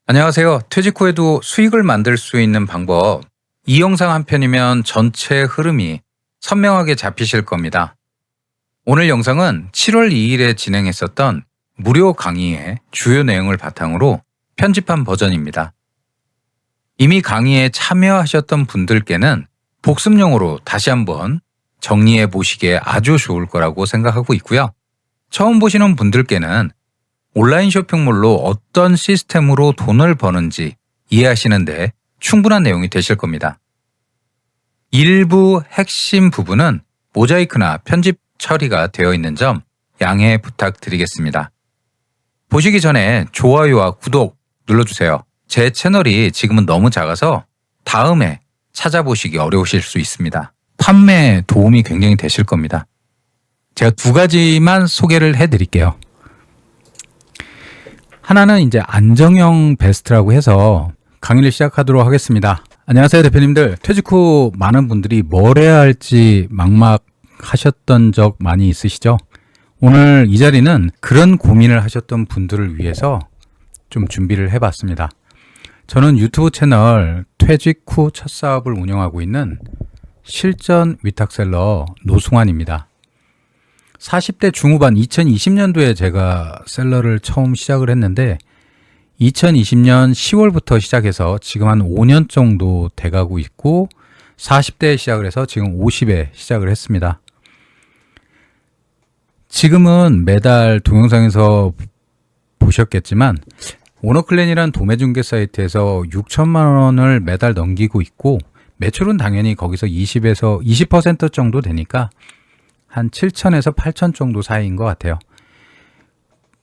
안녕하세요. 퇴직 후에도 수익을 만들 수 있는 방법. 이 영상 한 편이면 전체 흐름이 선명하게 잡히실 겁니다. 오늘 영상은 7월 2일에 진행했었던 무료 강의의 주요 내용을 바탕으로 편집한 버전입니다. 이미 강의에 참여하셨던 분들께는 복습용으로 다시 한번 정리해 보시기에 아주 좋을 거라고 생각하고 있고요. 처음 보시는 분들께는 온라인 쇼핑몰로 어떤 시스템으로 돈을 버는지 이해하시는데 충분한 내용이 되실 겁니다. 일부 핵심 부분은 모자이크나 편집 처리가 되어 있는 점 양해 부탁드리겠습니다. 보시기 전에 좋아요와 구독 눌러주세요. 제 채널이 지금은 너무 작아서 다음에 찾아보시기 어려우실 수 있습니다. 판매에 도움이 굉장히 되실 겁니다. 제가 두 가지만 소개를 해드릴게요. 하나는 이제 안정형 베스트라고 해서 강의를 시작하도록 하겠습니다. 안녕하세요 대표님들. 퇴직 후 많은 분들이 뭘 해야 할지 막막하셨던 적 많이 있으시죠? 오늘 이 자리는 그런 고민을 하셨던 분들을 위해서 좀 준비를 해봤습니다. 저는 유튜브 채널 퇴직 후 첫 사업을 운영하고 있는 실전 위탁셀러 노승환입니다. 40대 중후반 2020년도에 제가 셀러를 처음 시작을 했는데 2020년 10월부터 시작해서 지금 한 5년 정도 돼가고 있고 40대에 시작을 해서 지금 50에 시작을 했습니다. 지금은 매달 동영상에서 보셨겠지만 오너클랜이라는 도매중개 사이트에서 6천만 원을 매달 넘기고 있고 매출은 당연히 거기서 20에서 20% 정도 되니까 한 7천에서 8천 정도 사이인 것 같아요.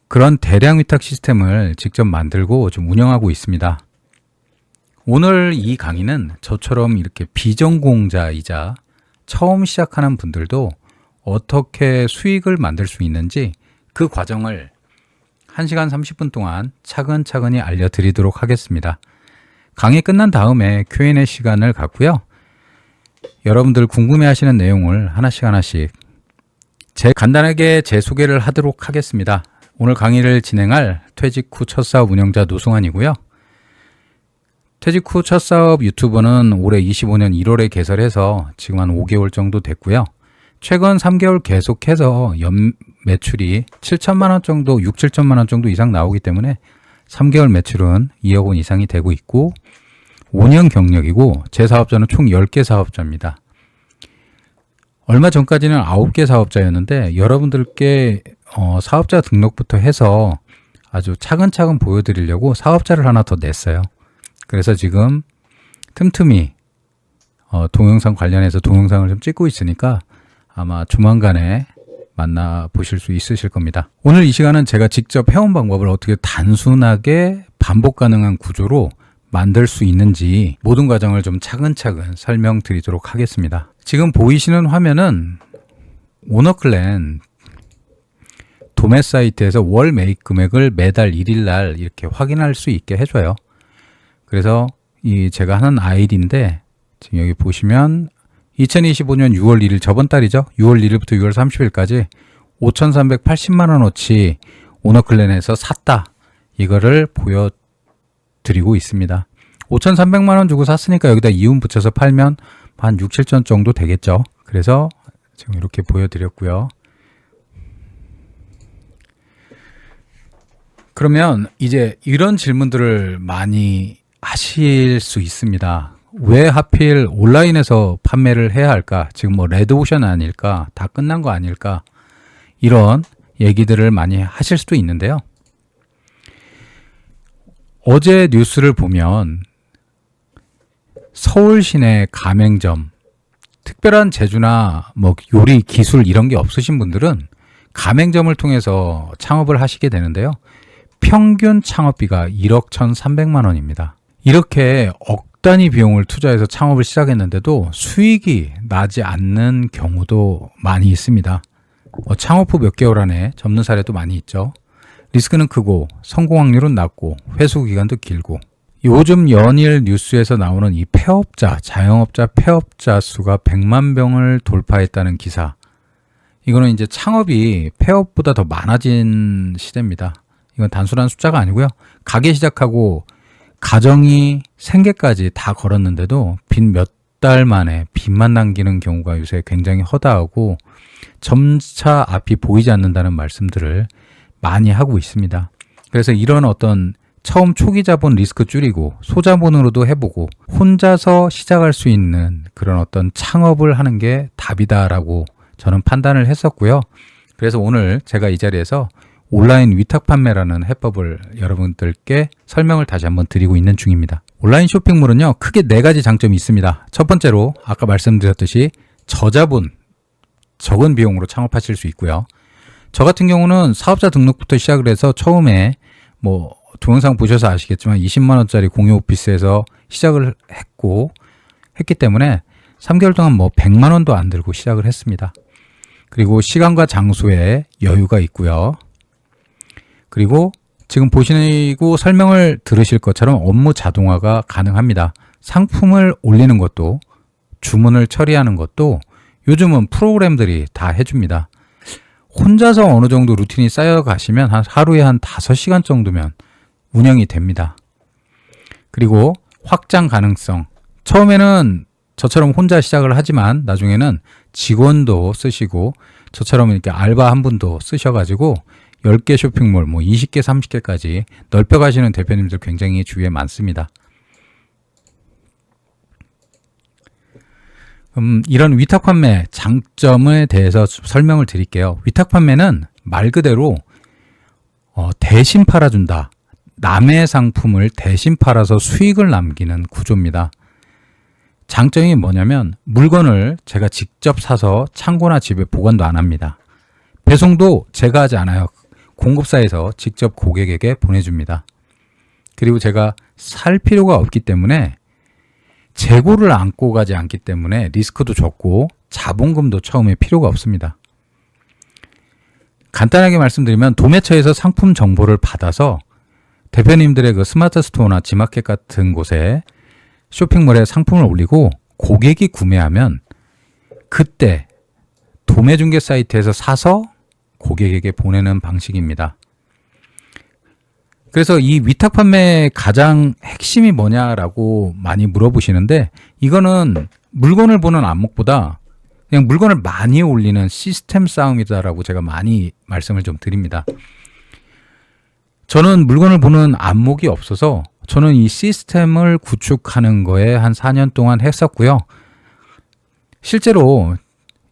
그런 대량 위탁 시스템을 직접 만들고 좀 운영하고 있습니다. 오늘 이 강의는 저처럼 이렇게 비전공자이자 처음 시작하는 분들도 어떻게 수익을 만들 수 있는지 그 과정을 1시간 30분 동안 차근차근히 알려드리도록 하겠습니다. 강의 끝난 다음에 Q&A 시간을 갖고요. 여러분들 궁금해하시는 내용을 하나씩 간단하게 제 소개를 하도록 하겠습니다. 오늘 강의를 진행할 퇴직 후 첫 사업 운영자 노승환이고요. 퇴직 후 첫 사업 유튜버는 올해 25년 1월에 개설해서 지금 한 5개월 정도 됐고요. 최근 3개월 계속해서 연 매출이 7천만 원 정도, 6, 7천만 원 정도 이상 나오기 때문에 3개월 매출은 2억 원 이상이 되고 있고 5년 경력이고 제 사업자는 총 10개 사업자입니다. 얼마 전까지는 9개 사업자였는데 여러분들께 사업자 등록부터 해서 아주 차근차근 보여드리려고 사업자를 하나 더 냈어요. 그래서 지금 틈틈이 동영상 관련해서 동영상을 좀 찍고 있으니까 아마 조만간에 만나보실 수 있으실 겁니다. 오늘 이 시간은 제가 직접 해온 방법을 어떻게 단순하게 반복 가능한 구조로 만들 수 있는지 모든 과정을 좀 차근차근 설명드리도록 하겠습니다. 지금 보이시는 화면은 오너클랜 도매 사이트에서 월 매입 금액을 매달 1일 날 이렇게 확인할 수 있게 해줘요. 그래서 제가 하는 아이디인데 지금 여기 보시면 2025년 6월 1일 저번 달이죠. 6월 1일부터 6월 30일까지 5,380만 원어치 오너클랜에서 샀다. 이거를 보여드리고 있습니다. 5,300만 원 주고 샀으니까 여기다 이윤 붙여서 팔면 한 6, 7천 정도 되겠죠. 그래서 지금 이렇게 보여드렸고요. 그러면 이제 이런 질문들을 많이 하실 수 있습니다. 왜 하필 온라인에서 판매를 해야 할까? 지금 뭐 레드오션 아닐까? 다 끝난 거 아닐까? 이런 얘기들을 많이 하실 수도 있는데요. 어제 뉴스를 보면 서울 시내 가맹점, 특별한 재주나 뭐 요리 기술 이런 게 없으신 분들은 가맹점을 통해서 창업을 하시게 되는데요. 평균 창업비가 1억 1,300만 원입니다. 이렇게 억 단위 비용을 투자해서 창업을 시작했는데도 수익이 나지 않는 경우도 많이 있습니다. 창업 후 몇 개월 안에 접는 사례도 많이 있죠. 리스크는 크고 성공 확률은 낮고 회수 기간도 길고 요즘 연일 뉴스에서 나오는 이 폐업자, 자영업자 폐업자 수가 100만 명을 돌파했다는 기사. 이거는 이제 창업이 폐업보다 더 많아진 시대입니다. 이건 단순한 숫자가 아니고요. 가게 시작하고 가정이 생계까지 다 걸었는데도 빚 몇 달 만에 빚만 남기는 경우가 요새 굉장히 허다하고 점차 앞이 보이지 않는다는 말씀들을 많이 하고 있습니다. 그래서 이런 어떤 처음 초기 자본 리스크 줄이고 소자본으로도 해보고 혼자서 시작할 수 있는 그런 어떤 창업을 하는 게 답이다라고 저는 판단을 했었고요. 그래서 오늘 제가 이 자리에서 온라인 위탁 판매라는 해법을 여러분들께 설명을 다시 한번 드리고 있는 중입니다. 온라인 쇼핑몰은요, 크게 4가지 장점이 있습니다. 첫 번째로 아까 말씀드렸듯이 저자본, 적은 비용으로 창업하실 수 있고요. 저 같은 경우는 사업자 등록부터 시작을 해서 처음에 동영상 보셔서 아시겠지만 20만 원짜리 공유 오피스에서 시작을 했기 때문에 3개월 동안 100만 원도 안 들고 시작을 했습니다. 그리고 시간과 장소에 여유가 있고요. 그리고 지금 보시고 설명을 들으실 것처럼 업무 자동화가 가능합니다. 상품을 올리는 것도 주문을 처리하는 것도 요즘은 프로그램들이 다 해줍니다. 혼자서 어느 정도 루틴이 쌓여 가시면 하루에 한 5시간 정도면 운영이 됩니다. 그리고 확장 가능성. 처음에는 저처럼 혼자 시작을 하지만 나중에는 직원도 쓰시고 저처럼 이렇게 알바 한 분도 쓰셔가지고 10개 쇼핑몰, 20개, 30개까지 넓혀가시는 대표님들 굉장히 주위에 많습니다. 이런 위탁 판매 장점에 대해서 설명을 드릴게요. 위탁 판매는 말 그대로 대신 팔아준다. 남의 상품을 대신 팔아서 수익을 남기는 구조입니다. 장점이 뭐냐면 물건을 제가 직접 사서 창고나 집에 보관도 안 합니다. 배송도 제가 하지 않아요. 공급사에서 직접 고객에게 보내줍니다. 그리고 제가 살 필요가 없기 때문에 재고를 안고 가지 않기 때문에 리스크도 적고 자본금도 처음에 필요가 없습니다. 간단하게 말씀드리면 도매처에서 상품 정보를 받아서 대표님들의 그 스마트 스토어나 지마켓 같은 곳에 쇼핑몰에 상품을 올리고 고객이 구매하면 그때 도매중개 사이트에서 사서 고객에게 보내는 방식입니다. 그래서 이 위탁 판매의 가장 핵심이 뭐냐라고 많이 물어보시는데 이거는 물건을 보는 안목보다 그냥 물건을 많이 올리는 시스템 싸움이다라고 제가 많이 말씀을 좀 드립니다. 저는 물건을 보는 안목이 없어서 저는 이 시스템을 구축하는 거에 한 4년 동안 했었고요. 실제로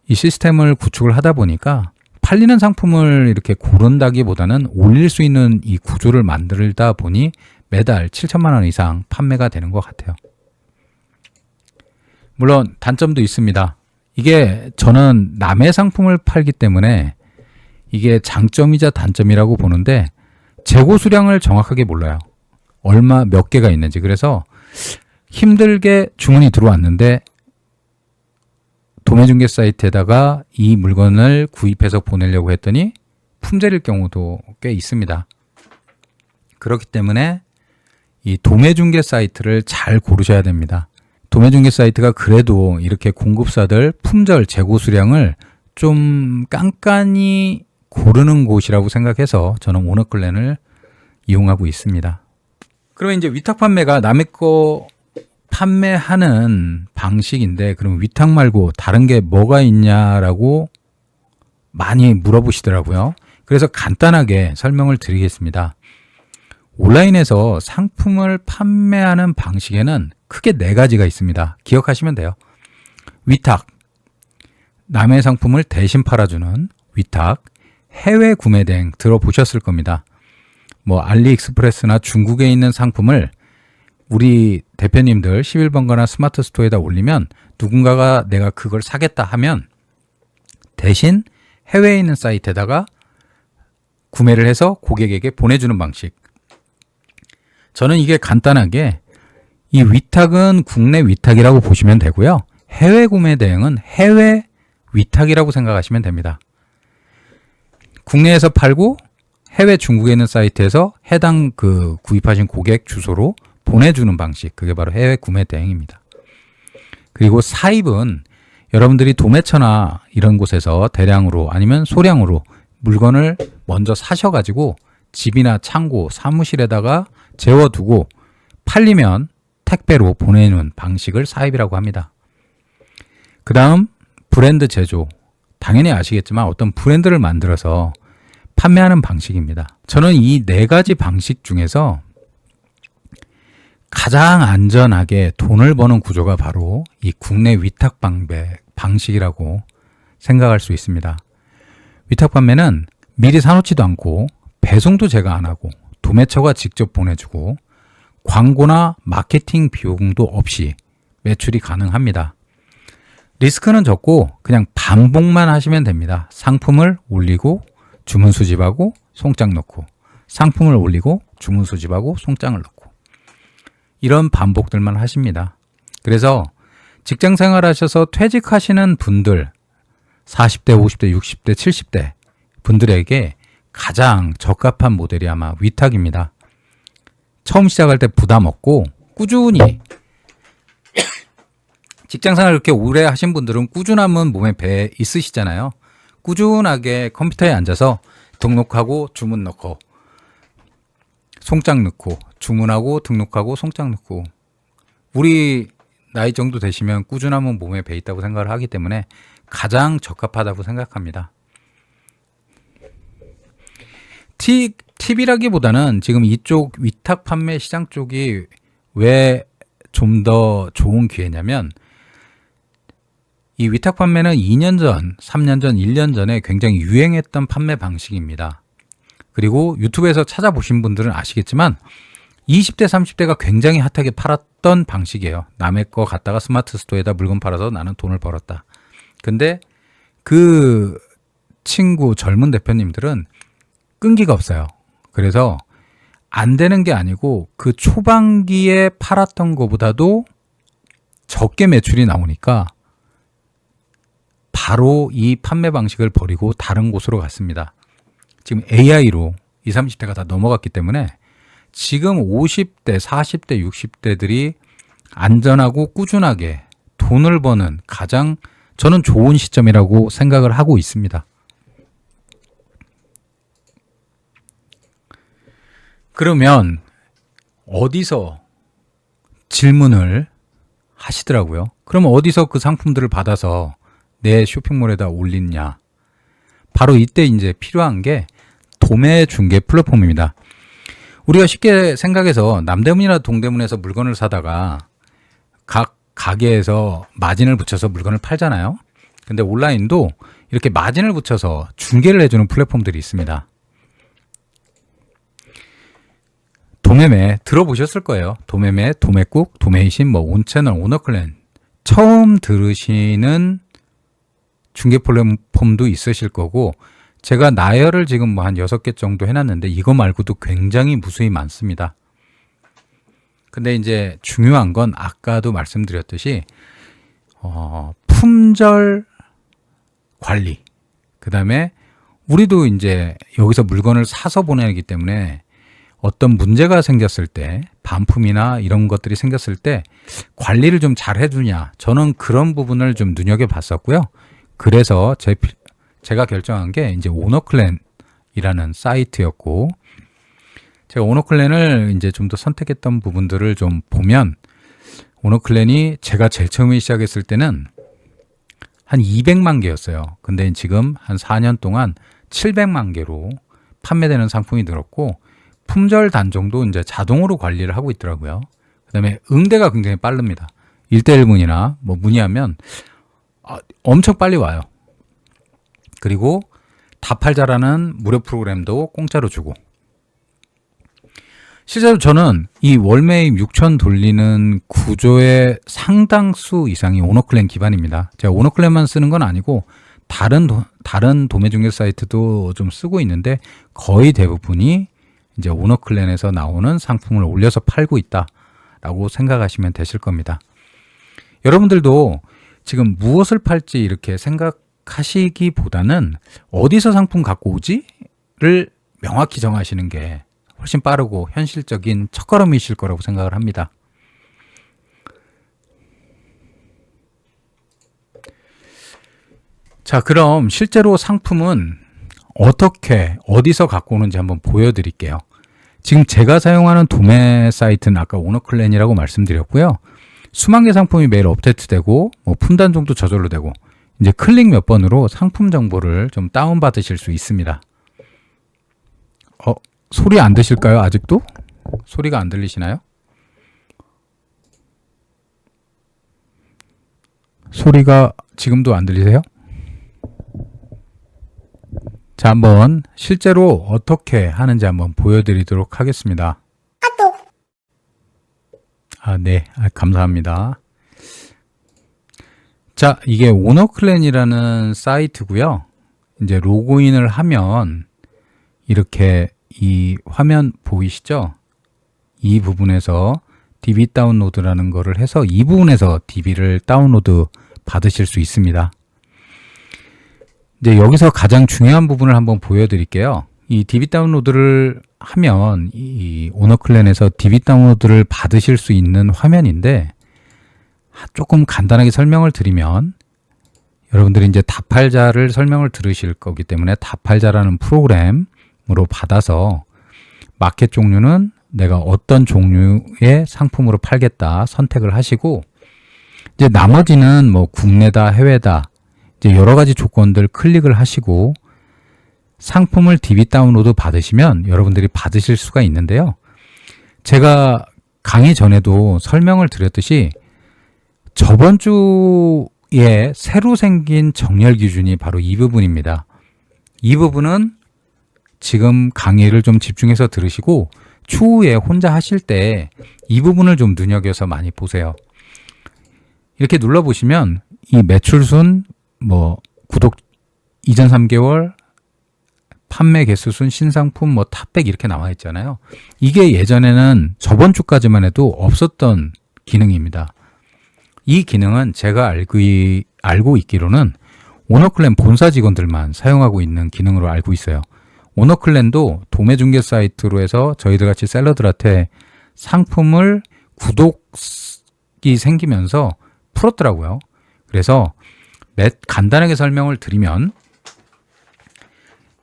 이 시스템을 구축을 하다 보니까 팔리는 상품을 이렇게 고른다기보다는 올릴 수 있는 이 구조를 만들다 보니 매달 7천만 원 이상 판매가 되는 것 같아요. 물론 단점도 있습니다. 이게 저는 남의 상품을 팔기 때문에 이게 장점이자 단점이라고 보는데 재고 수량을 정확하게 몰라요. 얼마 몇 개가 있는지. 그래서 힘들게 주문이 들어왔는데 도매중개 사이트에다가 이 물건을 구입해서 보내려고 했더니 품절일 경우도 꽤 있습니다. 그렇기 때문에 이 도매중개 사이트를 잘 고르셔야 됩니다. 도매중개 사이트가 그래도 이렇게 공급사들 품절 재고 수량을 좀 깐깐히 고르는 곳이라고 생각해서 저는 오너클랜을 이용하고 있습니다. 그러면 이제 위탁 판매가 남의 거 판매하는 방식인데 그럼 위탁 말고 다른 게 뭐가 있냐라고 많이 물어보시더라고요. 그래서 간단하게 설명을 드리겠습니다. 온라인에서 상품을 판매하는 방식에는 크게 4가지가 있습니다. 기억하시면 돼요. 위탁, 남의 상품을 대신 팔아주는 위탁, 해외 구매 대행 들어보셨을 겁니다. 알리익스프레스나 중국에 있는 상품을 우리 대표님들 11번가나 스마트 스토어에다 올리면 누군가가 내가 그걸 사겠다 하면 대신 해외에 있는 사이트에다가 구매를 해서 고객에게 보내주는 방식. 저는 이게 간단하게 이 위탁은 국내 위탁이라고 보시면 되고요. 해외 구매 대행은 해외 위탁이라고 생각하시면 됩니다. 국내에서 팔고 해외 중국에 있는 사이트에서 해당 그 구입하신 고객 주소로 보내주는 방식. 그게 바로 해외 구매 대행입니다. 그리고 사입은 여러분들이 도매처나 이런 곳에서 대량으로 아니면 소량으로 물건을 먼저 사셔가지고 집이나 창고, 사무실에다가 재워두고 팔리면 택배로 보내는 방식을 사입이라고 합니다. 그 다음 브랜드 제조. 당연히 아시겠지만 어떤 브랜드를 만들어서 판매하는 방식입니다. 저는 이 네 가지 방식 중에서 가장 안전하게 돈을 버는 구조가 바로 이 국내 위탁 방식이라고 생각할 수 있습니다. 위탁 판매는 미리 사놓지도 않고 배송도 제가 안 하고 도매처가 직접 보내주고 광고나 마케팅 비용도 없이 매출이 가능합니다. 리스크는 적고 그냥 반복만 하시면 됩니다. 상품을 올리고 주문 수집하고 송장 넣고 상품을 올리고 주문 수집하고 송장을 넣고 이런 반복들만 하십니다. 그래서 직장 생활 하셔서 퇴직하시는 분들 40대, 50대, 60대, 70대 분들에게 가장 적합한 모델이 아마 위탁입니다. 처음 시작할 때 부담 없고 꾸준히 직장생활 그렇게 오래 하신 분들은 꾸준함은 몸에 배 있으시잖아요. 꾸준하게 컴퓨터에 앉아서 등록하고 주문 넣고 송장 넣고 주문하고 등록하고 송장 넣고 우리 나이 정도 되시면 꾸준함은 몸에 배 있다고 생각을 하기 때문에 가장 적합하다고 생각합니다. 팁이라기보다는 지금 이쪽 위탁 판매 시장 쪽이 왜 좀 더 좋은 기회냐면 이 위탁 판매는 2년 전, 3년 전, 1년 전에 굉장히 유행했던 판매 방식입니다. 그리고 유튜브에서 찾아보신 분들은 아시겠지만 20대, 30대가 굉장히 핫하게 팔았던 방식이에요. 남의 거 갖다가 스마트 스토어에다 물건 팔아서 나는 돈을 벌었다. 근데 그 친구 젊은 대표님들은 끈기가 없어요. 그래서 안 되는 게 아니고 그 초반기에 팔았던 것보다도 적게 매출이 나오니까 바로 이 판매 방식을 버리고 다른 곳으로 갔습니다. 지금 AI로 20, 30대가 다 넘어갔기 때문에 지금 50대, 40대, 60대들이 안전하고 꾸준하게 돈을 버는 가장 저는 좋은 시점이라고 생각을 하고 있습니다. 그러면 어디서 질문을 하시더라고요. 그럼 어디서 그 상품들을 받아서 내 쇼핑몰에다 올리냐? 바로 이때 이제 필요한 게 도매 중개 플랫폼입니다. 우리가 쉽게 생각해서 남대문이나 동대문에서 물건을 사다가 각 가게에서 마진을 붙여서 물건을 팔잖아요. 근데 온라인도 이렇게 마진을 붙여서 중개를 해주는 플랫폼들이 있습니다. 도매매 들어보셨을 거예요. 도매매, 도매국, 도매이신, 뭐 온채널, 오너클랜 처음 들으시는 중개 플랫폼도 있으실 거고 제가 나열을 지금 뭐 한 6개 정도 해놨는데 이거 말고도 굉장히 무수히 많습니다. 근데 이제 중요한 건 아까도 말씀드렸듯이 품절 관리 그 다음에 우리도 이제 여기서 물건을 사서 보내기 때문에 어떤 문제가 생겼을 때 반품이나 이런 것들이 생겼을 때 관리를 좀 잘 해주냐 저는 그런 부분을 좀 눈여겨봤었고요. 그래서 제가 결정한 게 이제 오너클랜이라는 사이트였고 제가 오너클랜을 이제 좀 더 선택했던 부분들을 좀 보면 오너클랜이 제가 제일 처음에 시작했을 때는 한 200만 개였어요. 근데 지금 한 4년 동안 700만 개로 판매되는 상품이 늘었고 품절 단종도 이제 자동으로 관리를 하고 있더라고요. 그 다음에 응대가 굉장히 빠릅니다. 1대1 문의나 뭐 문의하면 엄청 빨리 와요. 그리고 답할 자라는 무료 프로그램도 공짜로 주고 실제로 저는 이 월매입 6천 돌리는 구조의 상당수 이상이 오너클랜 기반입니다. 제가 오너클랜만 쓰는 건 아니고 다른 도매중개 사이트도 좀 쓰고 있는데 거의 대부분이 이제 오너클랜에서 나오는 상품을 올려서 팔고 있다라고 생각하시면 되실 겁니다. 여러분들도 지금 무엇을 팔지 이렇게 생각하시기보다는 어디서 상품 갖고 오지를 명확히 정하시는 게 훨씬 빠르고 현실적인 첫걸음이실 거라고 생각을 합니다. 자, 그럼 실제로 상품은 어떻게 어디서 갖고 오는지 한번 보여드릴게요. 지금 제가 사용하는 도매 사이트는 아까 오너클랜이라고 말씀드렸고요. 수만 개 상품이 매일 업데이트되고 뭐 분단 정도 저절로 되고 이제 클릭 몇 번으로 상품 정보를 좀 다운받으실 수 있습니다. 소리 안 드실까요? 아직도? 소리가 안 들리시나요? 소리가 지금도 안 들리세요? 자, 한번 실제로 어떻게 하는지 한번 보여드리도록 하겠습니다. 네. 감사합니다. 자, 이게 오너클랜이라는 사이트고요. 이제 로그인을 하면 이렇게 이 화면 보이시죠? 이 부분에서 DB 다운로드라는 거를 해서 이 부분에서 DB를 다운로드 받으실 수 있습니다. 이제 여기서 가장 중요한 부분을 한번 보여드릴게요. 이 DB 다운로드를 하면 이 오너클랜에서 DB 다운로드를 받으실 수 있는 화면인데 조금 간단하게 설명을 드리면 여러분들이 이제 다팔자를 설명을 들으실 거기 때문에 다팔자라는 프로그램으로 받아서 마켓 종류는 내가 어떤 종류의 상품으로 팔겠다 선택을 하시고 이제 나머지는 뭐 국내다 해외다 이제 여러 가지 조건들 클릭을 하시고 상품을 DB 다운로드 받으시면 여러분들이 받으실 수가 있는데요. 제가 강의 전에도 설명을 드렸듯이 저번 주에 새로 생긴 정렬 기준이 바로 이 부분입니다. 이 부분은 지금 강의를 좀 집중해서 들으시고 추후에 혼자 하실 때 이 부분을 좀 눈여겨서 많이 보세요. 이렇게 눌러보시면 이 매출순, 뭐 구독 이전 3개월, 판매 개수순, 신상품, 뭐 탑백 이렇게 나와 있잖아요. 이게 예전에는 저번 주까지만 해도 없었던 기능입니다. 이 기능은 제가 알고 있기로는 오너클랜 본사 직원들만 사용하고 있는 기능으로 알고 있어요. 오너클랜도 도매 중개 사이트로 해서 저희들 같이 셀러들한테 상품을 구독이 생기면서 풀었더라고요. 그래서 간단하게 설명을 드리면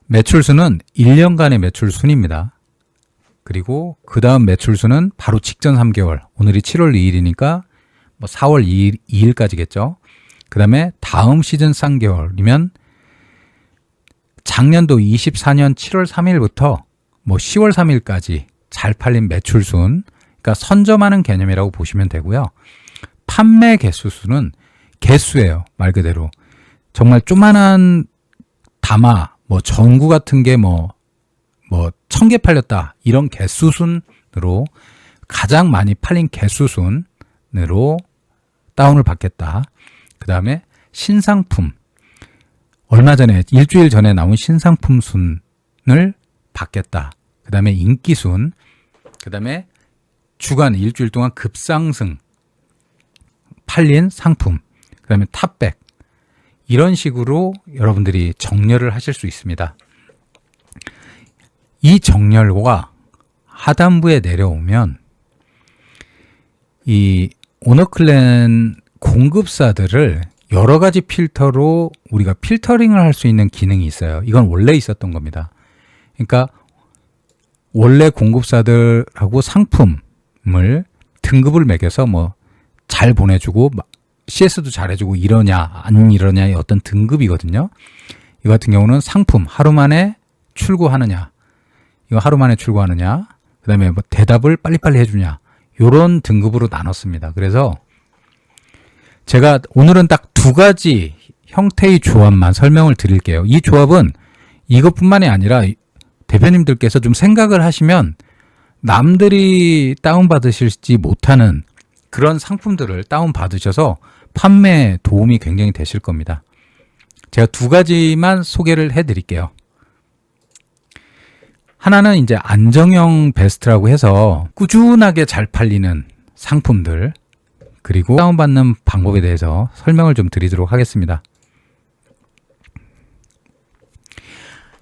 매출수는 1년간의 매출순입니다. 그리고 그 다음 매출수는 바로 직전 3개월, 오늘이 7월 2일이니까 뭐 4월 2일까지겠죠. 그 다음에 다음 시즌 3개월이면 작년도 24년 7월 3일부터 뭐 10월 3일까지 잘 팔린 매출순, 그러니까 선점하는 개념이라고 보시면 되고요. 판매 개수수는 개수예요. 말 그대로. 정말 조만한 다마, 뭐 전구 같은 게 뭐 1000개 팔렸다. 이런 개수순으로 가장 많이 팔린 개수순으로 다운을 받겠다. 그 다음에 신상품. 얼마 전에 일주일 전에 나온 신상품 순을 받겠다. 그 다음에 인기순. 그 다음에 주간 일주일 동안 급상승 팔린 상품. 그 다음에 탑백. 이런 식으로 여러분들이 정렬을 하실 수 있습니다. 이 정렬과 하단부에 내려오면 이 오너클랜 공급사들을 여러 가지 필터로 우리가 필터링을 할 수 있는 기능이 있어요. 이건 원래 있었던 겁니다. 그러니까 원래 공급사들하고 상품을 등급을 매겨서 뭐 잘 보내주고 CS도 잘해주고 이러냐 안 이러냐의 어떤 등급이거든요. 이 같은 경우는 상품 하루 만에 출고하느냐, 이거 하루 만에 출고하느냐, 그 다음에 뭐 대답을 빨리빨리 해주냐, 이런 등급으로 나눴습니다. 그래서 제가 오늘은 딱 두 가지 형태의 조합만 설명을 드릴게요. 이 조합은 이것뿐만이 아니라 대표님들께서 좀 생각을 하시면 남들이 다운받으실지 못하는 그런 상품들을 다운받으셔서 판매에 도움이 굉장히 되실 겁니다. 제가 두 가지만 소개를 해드릴게요. 하나는 이제 안정형 베스트라고 해서 꾸준하게 잘 팔리는 상품들, 그리고 다운받는 방법에 대해서 설명을 좀 드리도록 하겠습니다.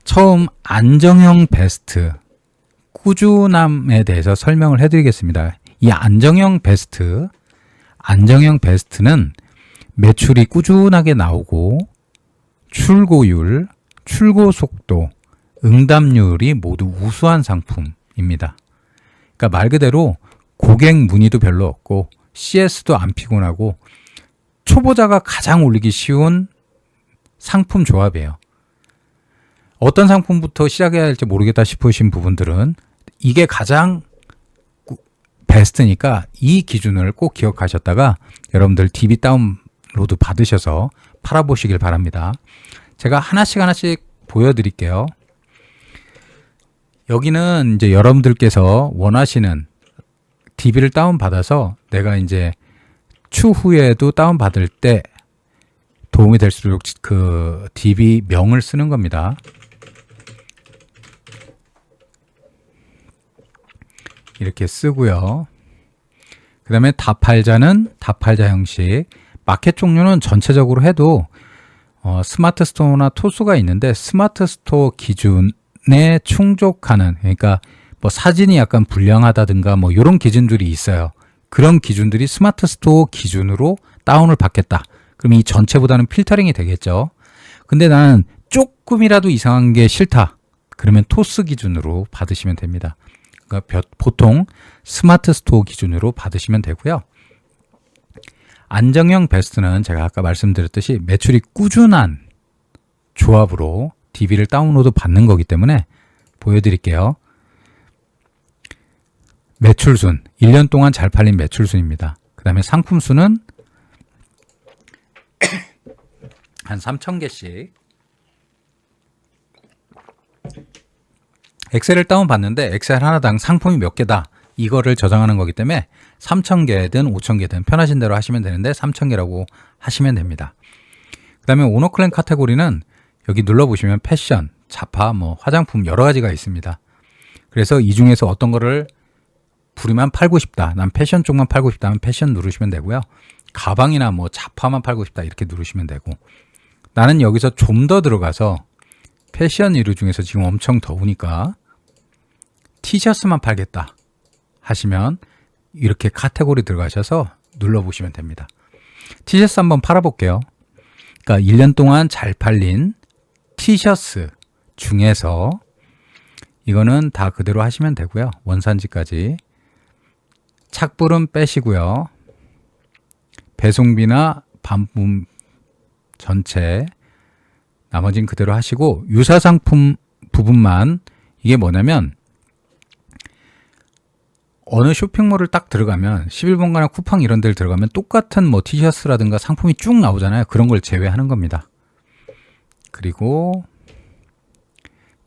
처음 안정형 베스트, 꾸준함에 대해서 설명을 해드리겠습니다. 이 안정형 베스트는 매출이 꾸준하게 나오고 출고율, 출고 속도, 응답률이 모두 우수한 상품입니다. 그러니까 말 그대로 고객 문의도 별로 없고 CS도 안 피곤하고 초보자가 가장 올리기 쉬운 상품 조합이에요. 어떤 상품부터 시작해야 할지 모르겠다 싶으신 부분들은 이게 가장 베스트니까 이 기준을 꼭 기억하셨다가 여러분들 DB 다운로드 받으셔서 팔아보시길 바랍니다. 제가 하나씩 보여드릴게요. 여기는 이제 여러분들께서 원하시는 DB를 다운받아서 내가 이제 추후에도 다운받을 때 도움이 될 수 있도록 그 DB 명을 쓰는 겁니다. 이렇게 쓰고요. 그 다음에 다팔자는 다팔자 형식. 마켓 종류는 전체적으로 해도 스마트 스토어나 토스가 있는데 스마트 스토어 기준에 충족하는, 그러니까 뭐 사진이 약간 불량하다든가 뭐 이런 기준들이 있어요. 그런 기준들이 스마트 스토어 기준으로 다운을 받겠다. 그럼 이 전체보다는 필터링이 되겠죠. 근데 나는 조금이라도 이상한 게 싫다. 그러면 토스 기준으로 받으시면 됩니다. 그러니까 보통 스마트 스토어 기준으로 받으시면 되고요. 안정형 베스트는 제가 아까 말씀드렸듯이 매출이 꾸준한 조합으로 DB를 다운로드 받는 거기 때문에 보여드릴게요. 매출순, 1년 동안 잘 팔린 매출순입니다. 그 다음에 상품수는 한 3,000개씩. 엑셀을 다운받는데 엑셀 하나당 상품이 몇 개다. 이거를 저장하는 거기 때문에 3,000개든 5,000개든 편하신 대로 하시면 되는데 3,000개라고 하시면 됩니다. 그 다음에 오너클랜 카테고리는 여기 눌러보시면 패션, 자파, 뭐 화장품 여러 가지가 있습니다. 그래서 이 중에서 어떤 거를 부리만 팔고 싶다. 난 패션 쪽만 팔고 싶다 하면 패션 누르시면 되고요. 가방이나 뭐 자파만 팔고 싶다 이렇게 누르시면 되고, 나는 여기서 좀 더 들어가서 패션 이류 중에서 지금 엄청 더우니까 티셔츠만 팔겠다 하시면 이렇게 카테고리 들어가셔서 눌러보시면 됩니다. 티셔츠 한번 팔아볼게요. 그러니까 1년 동안 잘 팔린 티셔츠 중에서 이거는 다 그대로 하시면 되고요. 원산지까지. 착불은 빼시고요. 배송비나 반품 전체 나머지는 그대로 하시고, 유사상품 부분만, 이게 뭐냐면 어느 쇼핑몰을 딱 들어가면 11번가나 쿠팡 이런 데를 들어가면 똑같은 뭐 티셔츠라든가 상품이 쭉 나오잖아요. 그런 걸 제외하는 겁니다. 그리고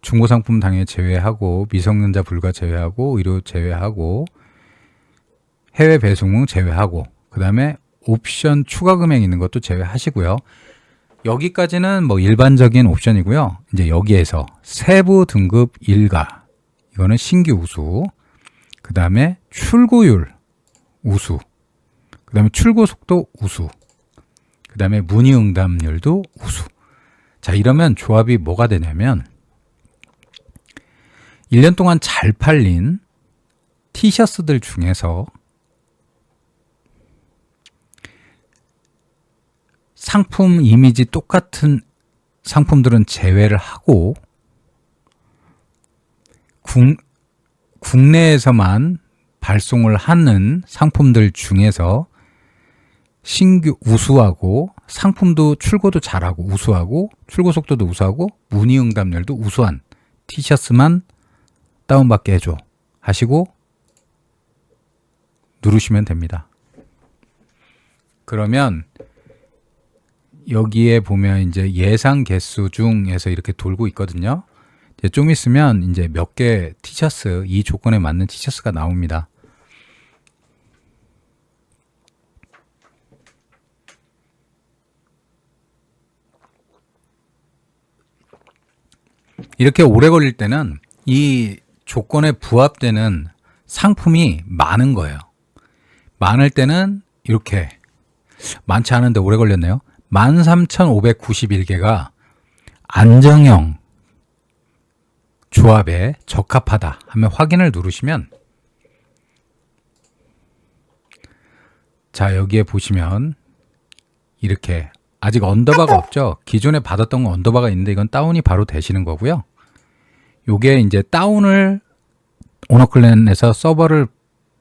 중고상품 당연히 제외하고, 미성년자 불가 제외하고, 의료 제외하고, 해외 배송은 제외하고, 그 다음에 옵션 추가 금액 있는 것도 제외하시고요. 여기까지는 뭐 일반적인 옵션이고요. 이제 여기에서 세부 등급 일가, 이거는 신규 우수, 그 다음에 출고율 우수, 그 다음에 출고 속도 우수, 그 다음에 문의 응답률도 우수. 자, 이러면 조합이 뭐가 되냐면 1년 동안 잘 팔린 티셔츠들 중에서 상품 이미지 똑같은 상품들은 제외를 하고 국내에서만 발송을 하는 상품들 중에서 신규 우수하고, 상품도 출고도 잘하고 우수하고, 출고 속도도 우수하고, 문의 응답률도 우수한 티셔츠만 다운받게 해줘 하시고 누르시면 됩니다. 그러면 여기에 보면 이제 예상 개수 중에서 이렇게 돌고 있거든요. 이제 좀 있으면 이제 몇 개 티셔츠, 이 조건에 맞는 티셔츠가 나옵니다. 이렇게 오래 걸릴 때는 이 조건에 부합되는 상품이 많은 거예요. 많을 때는 이렇게, 많지 않은데 오래 걸렸네요. 13,591개가 안정형 조합에 적합하다 하면 확인을 누르시면, 자, 여기에 보시면 이렇게 아직 언더바가 없죠. 기존에 받았던 건 언더바가 있는데 이건 다운이 바로 되시는 거고요. 요게 이제 다운을 오너클랜에서 서버를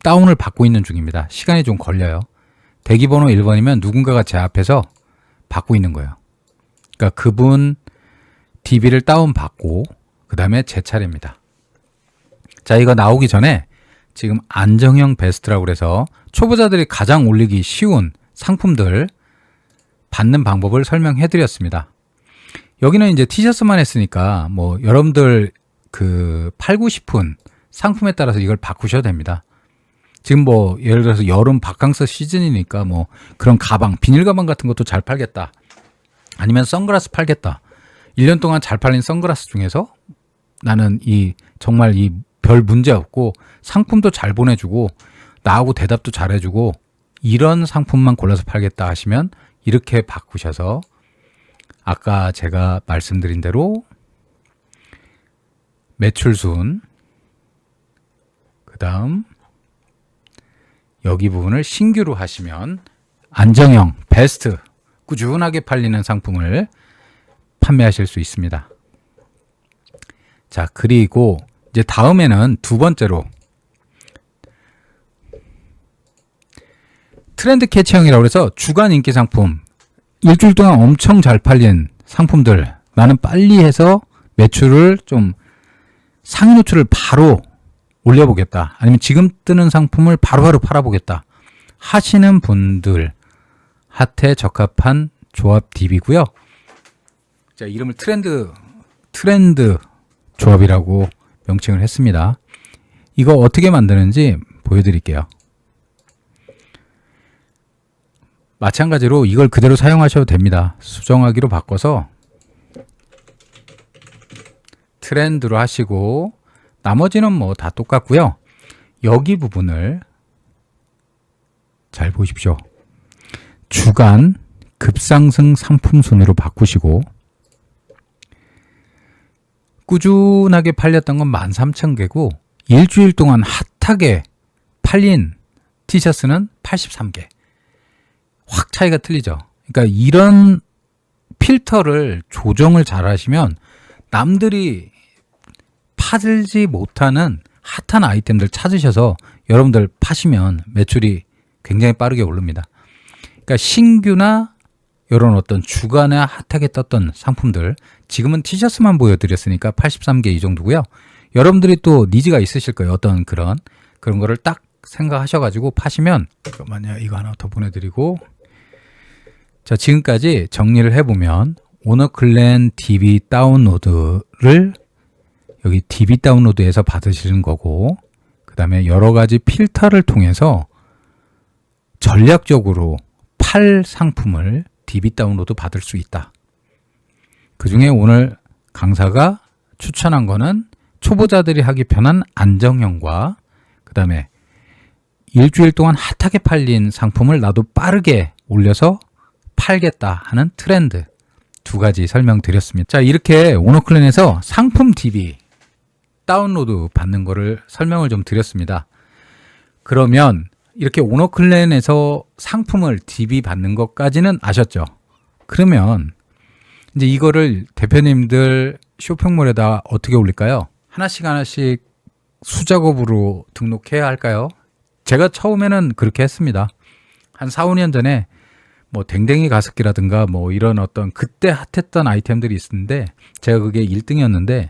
다운을 받고 있는 중입니다. 시간이 좀 걸려요. 대기번호 1번이면 누군가가 제 앞에서 받고 있는 거예요. 그러니까 그분 DB를 다운받고 그 다음에 제 차례입니다. 자, 이거 나오기 전에 지금 안정형 베스트라고 그래서 초보자들이 가장 올리기 쉬운 상품들 받는 방법을 설명해 드렸습니다. 여기는 이제 티셔츠만 했으니까 뭐 여러분들 그 팔고 싶은 상품에 따라서 이걸 바꾸셔도 됩니다. 지금 뭐 예를 들어서 여름 바캉스 시즌이니까 뭐 그런 가방, 비닐 가방 같은 것도 잘 팔겠다. 아니면 선글라스 팔겠다. 1년 동안 잘 팔린 선글라스 중에서 나는 정말 별 문제 없고 상품도 잘 보내주고 나하고 대답도 잘 해주고 이런 상품만 골라서 팔겠다 하시면 이렇게 바꾸셔서 아까 제가 말씀드린 대로 매출순, 그 다음 여기 부분을 신규로 하시면 안정형, 베스트, 꾸준하게 팔리는 상품을 판매하실 수 있습니다. 자, 그리고 이제 다음에는 두 번째로 트렌드 캐치형이라고 해서 주간 인기 상품, 일주일 동안 엄청 잘 팔린 상품들, 나는 빨리 해서 매출을 좀 상위 노출을 바로 올려보겠다. 아니면 지금 뜨는 상품을 바로바로 팔아보겠다 하시는 분들 한테 적합한 조합 DB고요. 자, 이름을 트렌드 조합이라고 명칭을 했습니다. 이거 어떻게 만드는지 보여드릴게요. 마찬가지로 이걸 그대로 사용하셔도 됩니다. 수정하기로 바꿔서 트렌드로 하시고 나머지는 뭐 다 똑같고요. 여기 부분을 잘 보십시오. 주간 급상승 상품 순으로 바꾸시고 꾸준하게 팔렸던 건 13,000개고 일주일 동안 핫하게 팔린 티셔츠는 83개. 확 차이가 틀리죠. 그러니까 이런 필터를 조정을 잘 하시면 남들이 팔지 못하는 핫한 아이템들 찾으셔서 여러분들 파시면 매출이 굉장히 빠르게 오릅니다. 그러니까 신규나 이런 어떤 주간에 핫하게 떴던 상품들, 지금은 티셔츠만 보여드렸으니까 83개 이 정도고요. 여러분들이 또 니즈가 있으실 거예요. 어떤 그런 거를 딱 생각하셔가지고 파시면, 잠깐만요. 이거 하나 더 보내드리고, 자, 지금까지 정리를 해보면 오너클랜 DB 다운로드를 여기 DB 다운로드에서 받으시는 거고, 그 다음에 여러 가지 필터를 통해서 전략적으로 팔 상품을 DB 다운로드 받을 수 있다. 그 중에 오늘 강사가 추천한 거는 초보자들이 하기 편한 안정형과 그 다음에 일주일 동안 핫하게 팔린 상품을 나도 빠르게 올려서 팔겠다 하는 트렌드 두 가지 설명드렸습니다. 자, 이렇게 오너클랜에서 상품 DB 다운로드 받는 거를 설명을 좀 드렸습니다. 그러면 이렇게 오너클랜에서 상품을 DB 받는 것까지는 아셨죠? 그러면 이제 이거를 대표님들 쇼핑몰에다 어떻게 올릴까요? 하나씩 수작업으로 등록해야 할까요? 제가 처음에는 그렇게 했습니다. 한 4, 5년 전에 뭐 댕댕이 가습기라든가 뭐 이런 어떤 그때 핫했던 아이템들이 있었는데 제가 그게 1등이었는데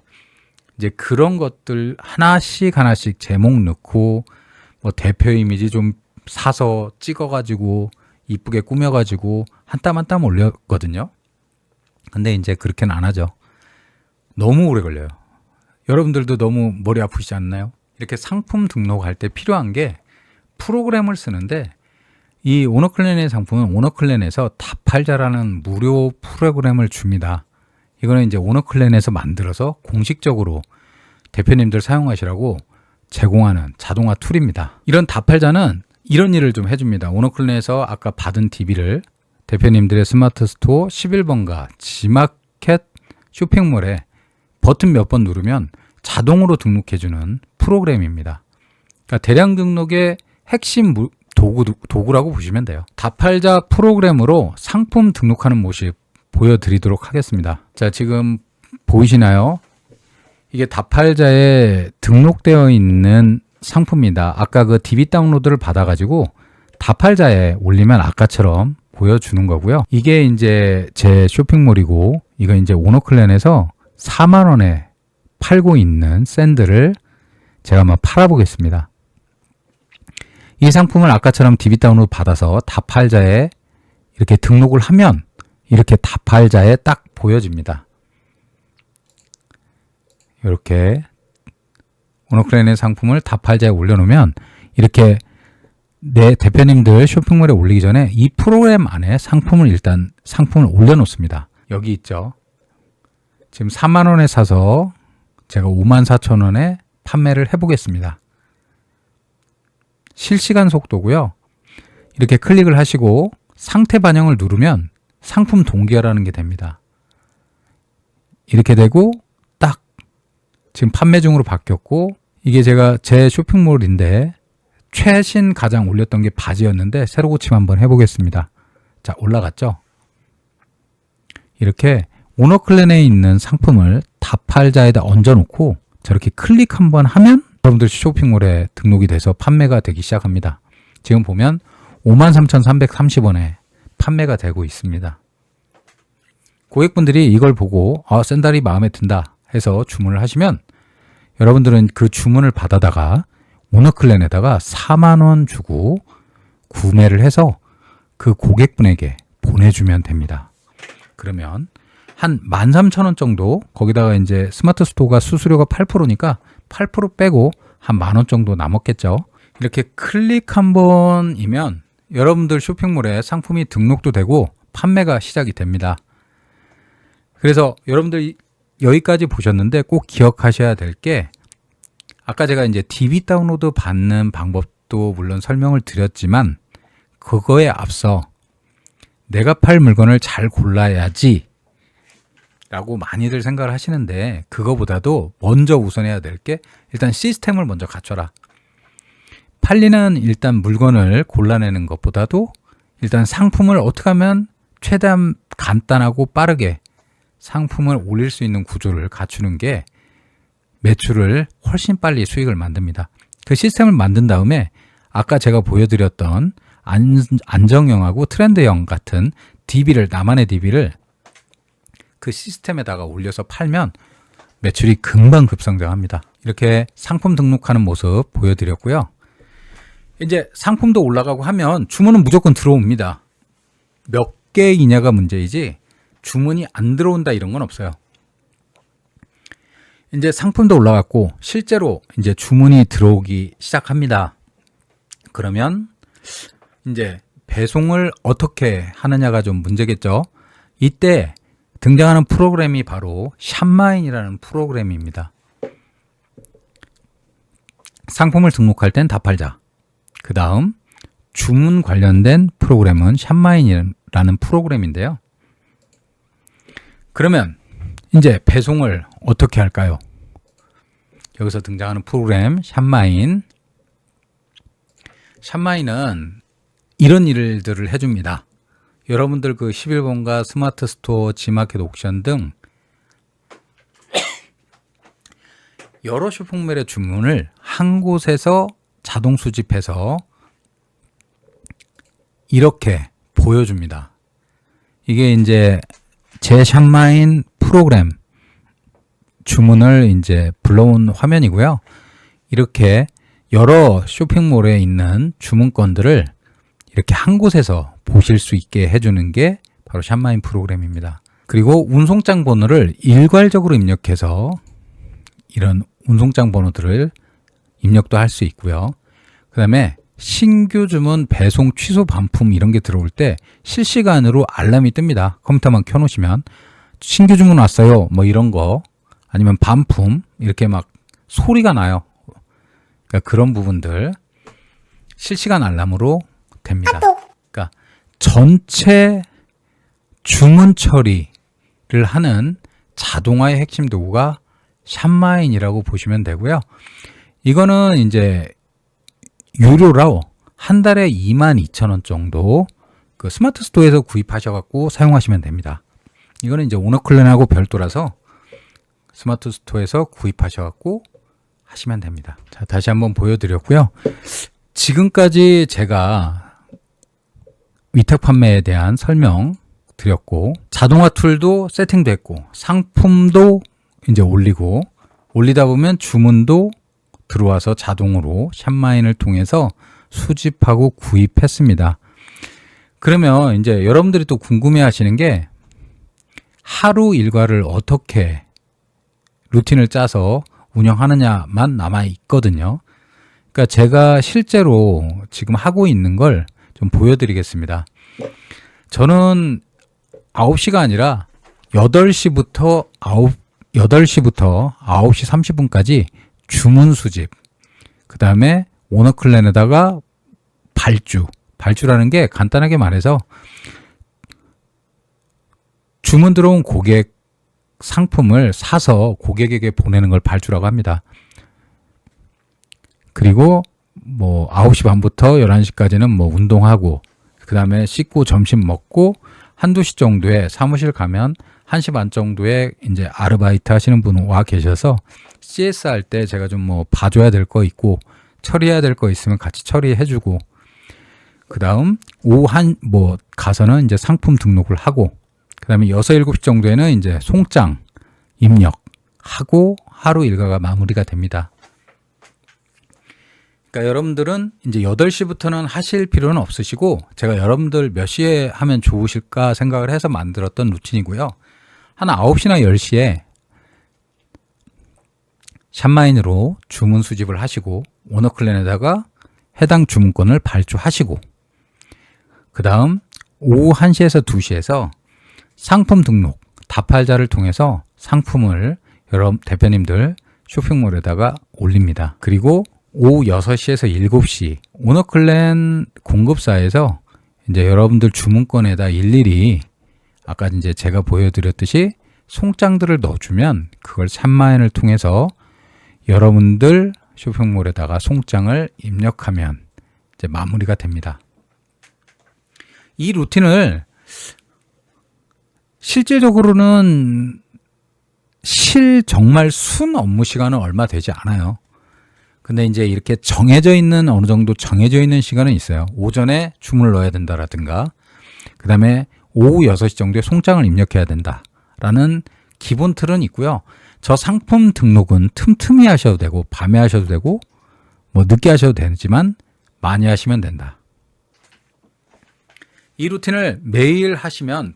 이제 그런 것들 하나씩 제목 넣고 뭐 대표 이미지 좀 사서 찍어가지고 이쁘게 꾸며가지고 한 땀 한 땀 올렸거든요. 근데 이제 그렇게는 안 하죠. 너무 오래 걸려요. 여러분들도 너무 머리 아프시지 않나요? 이렇게 상품 등록할 때 필요한 게 프로그램을 쓰는데 이 오너클랜의 상품은 오너클랜에서 다팔자라는 무료 프로그램을 줍니다. 이거는 이제 오너클랜에서 만들어서 공식적으로 대표님들 사용하시라고 제공하는 자동화 툴입니다. 이런 다팔자는 이런 일을 좀 해줍니다. 오너클랜에서 아까 받은 DB를 대표님들의 스마트 스토어 11번가 지마켓 쇼핑몰에 버튼 몇 번 누르면 자동으로 등록해주는 프로그램입니다. 그러니까 대량 등록의 핵심 도구라고 보시면 돼요. 다팔자 프로그램으로 상품 등록하는 모습 보여드리도록 하겠습니다. 자, 지금 보이시나요? 이게 다팔자에 등록되어 있는 상품입니다. 아까 그 DB 다운로드를 받아가지고 다팔자에 올리면 아까처럼 보여주는 거고요. 이게 이제 제 쇼핑몰이고, 이거 이제 오너클랜에서 4만 원에 팔고 있는 샌들을 제가 한번 팔아보겠습니다. 이 상품을 아까처럼 DB 다운로드 받아서 다팔자에 이렇게 등록을 하면 이렇게 다팔자에 딱 보여집니다. 이렇게 오너클랜의 상품을 다팔자에 올려놓으면 이렇게 내 대표님들 쇼핑몰에 올리기 전에 이 프로그램 안에 상품을 올려놓습니다. 여기 있죠. 지금 4만 원에 사서 제가 54,000원에 판매를 해보겠습니다. 실시간 속도고요. 이렇게 클릭을 하시고 상태 반영을 누르면 상품 동기화라는 게 됩니다. 이렇게 되고 딱 지금 판매 중으로 바뀌었고, 이게 제가 제 쇼핑몰인데 최신 가장 올렸던 게 바지였는데 새로 고침 한번 해보겠습니다. 자, 올라갔죠? 이렇게 오너클랜에 있는 상품을 다팔자에다 얹어놓고 저렇게 클릭 한번 하면 여러분들 쇼핑몰에 등록이 돼서 판매가 되기 시작합니다. 지금 보면 53,330원에 판매가 되고 있습니다. 고객분들이 이걸 보고 샌들이 마음에 든다 해서 주문을 하시면 여러분들은 그 주문을 받아다가 오너클랜에다가 4만 원 주고 구매를 해서 그 고객분에게 보내주면 됩니다. 그러면 한 13,000원 정도, 거기다가 이제 스마트 스토어가 수수료가 8%니까 8% 빼고 한 10,000원 정도 남았겠죠. 이렇게 클릭 한 번이면 여러분들 쇼핑몰에 상품이 등록도 되고 판매가 시작이 됩니다. 그래서 여러분들 여기까지 보셨는데 꼭 기억하셔야 될 게, 아까 제가 이제 DB 다운로드 받는 방법도 물론 설명을 드렸지만 그거에 앞서 내가 팔 물건을 잘 골라야지 라고 많이들 생각을 하시는데, 그거보다도 먼저 우선해야 될 게 일단 시스템을 먼저 갖춰라. 팔리는 일단 물건을 골라내는 것보다도 일단 상품을 어떻게 하면 최대한 간단하고 빠르게 상품을 올릴 수 있는 구조를 갖추는 게 매출을 훨씬 빨리 수익을 만듭니다. 그 시스템을 만든 다음에 아까 제가 보여드렸던 안정형하고 트렌드형 같은 DB를, 나만의 DB를 그 시스템에다가 올려서 팔면 매출이 금방 급성장합니다. 이렇게 상품 등록하는 모습 보여드렸고요. 이제 상품도 올라가고 하면 주문은 무조건 들어옵니다. 몇 개이냐가 문제이지 주문이 안 들어온다 이런 건 없어요. 이제 상품도 올라갔고 실제로 이제 주문이 들어오기 시작합니다. 그러면 이제 배송을 어떻게 하느냐가 좀 문제겠죠. 이때 등장하는 프로그램이 바로 샵마인이라는 프로그램입니다. 상품을 등록할 땐 다팔자, 그 다음 주문 관련된 프로그램은 샵마인이라는 프로그램인데요. 그러면 이제 배송을 어떻게 할까요? 여기서 등장하는 프로그램 샵마인. 샵마인은 이런 일들을 해줍니다. 여러분들 그 11번가 스마트 스토어, 지마켓 옥션 등 여러 쇼핑몰의 주문을 한 곳에서 자동 수집해서 이렇게 보여줍니다. 이게 이제 제 샵마인 프로그램 주문을 이제 불러온 화면이고요. 이렇게 여러 쇼핑몰에 있는 주문건들을 이렇게 한 곳에서 보실 수 있게 해주는 게 바로 샵마인 프로그램입니다. 그리고 운송장 번호를 일괄적으로 입력해서 이런 운송장 번호들을 입력도 할 수 있고요. 그 다음에 신규 주문, 배송, 취소, 반품 이런 게 들어올 때 실시간으로 알람이 뜹니다. 컴퓨터만 켜놓으시면 신규 주문 왔어요 뭐 이런 거, 아니면 반품 이렇게 막 소리가 나요. 그러니까 그런 부분들 실시간 알람으로 됩니다. 그러니까 전체 주문 처리를 하는 자동화의 핵심 도구가 샵마인이라고 보시면 되고요. 이거는 이제 유료로 한 달에 22,000원 정도 그 스마트 스토어에서 구입하셔갖고 사용하시면 됩니다. 이거는 이제 오너클랜하고 별도라서 스마트 스토어에서 구입하셔갖고 하시면 됩니다. 자, 다시 한번 보여드렸고요. 지금까지 제가 위탁 판매에 대한 설명 드렸고, 자동화 툴도 세팅됐고, 상품도 이제 올리다 보면 주문도 들어와서 자동으로 샵마인을 통해서 수집하고 구입했습니다. 그러면 이제 여러분들이 또 궁금해 하시는 게, 하루 일과를 어떻게 루틴을 짜서 운영하느냐만 남아 있거든요. 그러니까 제가 실제로 지금 하고 있는 걸 좀 보여드리겠습니다. 저는 9시가 아니라 8시부터 9시 30분까지 주문 수집, 그 다음에 오너클랜에다가 발주라는 게 간단하게 말해서 주문 들어온 고객 상품을 사서 고객에게 보내는 걸 발주라고 합니다. 그리고 뭐 9시 반부터 11시까지는 뭐 운동하고, 그 다음에 씻고 점심 먹고 한두 시 정도에 사무실 가면 1시 반 정도에 이제 아르바이트 하시는 분 와 계셔서 CS 할 때 제가 좀 뭐 봐줘야 될 거 있고 처리해야 될 거 있으면 같이 처리해주고, 그 다음 오후 가서는 이제 상품 등록을 하고, 그 다음에 6, 7시 정도에는 이제 송장 입력하고 하루 일과가 마무리가 됩니다. 그러니까 여러분들은 이제 8시부터는 하실 필요는 없으시고, 제가 여러분들 몇 시에 하면 좋으실까 생각을 해서 만들었던 루틴이고요. 한 9시나 10시에 샵마인으로 주문 수집을 하시고 오너클랜에다가 해당 주문권을 발주하시고, 그 다음 오후 1시에서 2시에서 상품 등록, 다팔자를 통해서 상품을 여러분 대표님들 쇼핑몰에다가 올립니다. 그리고 오후 6시에서 7시 오너클랜 공급사에서 이제 여러분들 주문권에다 일일이 아까 이제 제가 보여드렸듯이 송장들을 넣어주면 그걸 샵마인을 통해서 여러분들 쇼핑몰에다가 송장을 입력하면 이제 마무리가 됩니다. 이 루틴을 실제적으로는 정말 순 업무 시간은 얼마 되지 않아요. 근데 이제 이렇게 어느 정도 정해져 있는 시간은 있어요. 오전에 주문을 넣어야 된다라든가, 그 다음에 오후 6시 정도에 송장을 입력해야 된다라는 기본 틀은 있고요. 저 상품 등록은 틈틈이 하셔도 되고, 밤에 하셔도 되고, 뭐 늦게 하셔도 되지만 많이 하시면 된다. 이 루틴을 매일 하시면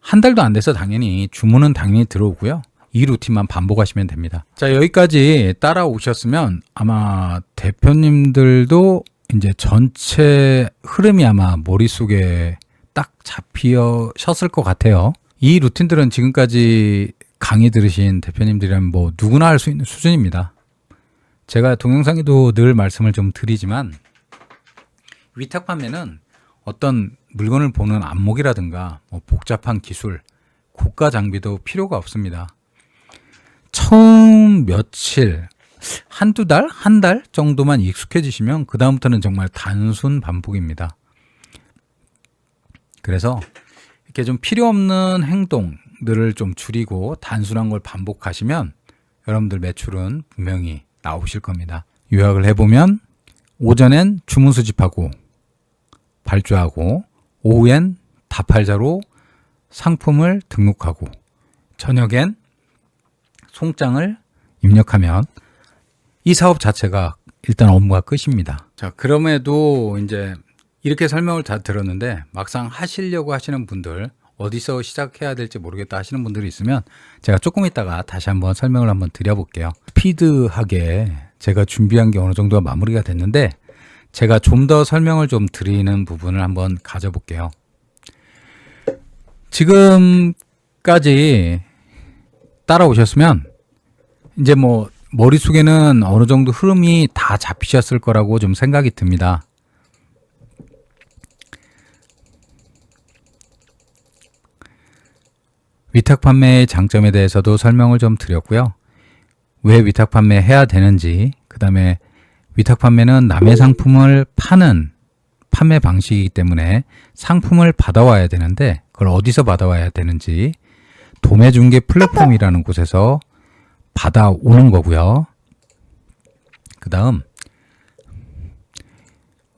한 달도 안 돼서 당연히 주문은 당연히 들어오고요. 이 루틴만 반복하시면 됩니다. 자, 여기까지 따라오셨으면 아마 대표님들도 이제 전체 흐름이 아마 머릿속에 딱 잡히셨을 것 같아요. 이 루틴들은 지금까지 강의 들으신 대표님들이라면 뭐 누구나 할 수 있는 수준입니다. 제가 동영상에도 늘 말씀을 좀 드리지만, 위탁 판매는 어떤 물건을 보는 안목이라든가 뭐 복잡한 기술, 고가 장비도 필요가 없습니다. 처음 며칠, 한두 달, 한 달 정도만 익숙해지시면 그 다음부터는 정말 단순 반복입니다. 그래서 이렇게 좀 필요 없는 행동들을 좀 줄이고 단순한 걸 반복하시면 여러분들 매출은 분명히 나오실 겁니다. 요약을 해보면, 오전엔 주문 수집하고 발주하고, 오후엔 다팔자로 상품을 등록하고, 저녁엔 송장을 입력하면 이 사업 자체가 일단 업무가 끝입니다. 자, 그럼에도 이제 이렇게 설명을 다 들었는데 막상 하시려고 하시는 분들, 어디서 시작해야 될지 모르겠다 하시는 분들이 있으면 제가 조금 있다가 다시 한번 설명을 한번 드려볼게요. 스피드하게 제가 준비한 게 어느 정도가 마무리가 됐는데, 제가 좀 더 설명을 좀 드리는 부분을 한번 가져볼게요. 지금까지 따라오셨으면 이제 뭐 머릿속에는 어느 정도 흐름이 다 잡히셨을 거라고 좀 생각이 듭니다. 위탁 판매의 장점에 대해서도 설명을 좀 드렸고요. 왜 위탁 판매 해야 되는지, 그 다음에 위탁 판매는 남의 상품을 파는 판매 방식이기 때문에 상품을 받아와야 되는데 그걸 어디서 받아와야 되는지, 도매 중개 플랫폼이라는 곳에서 받아오는 거고요. 그 다음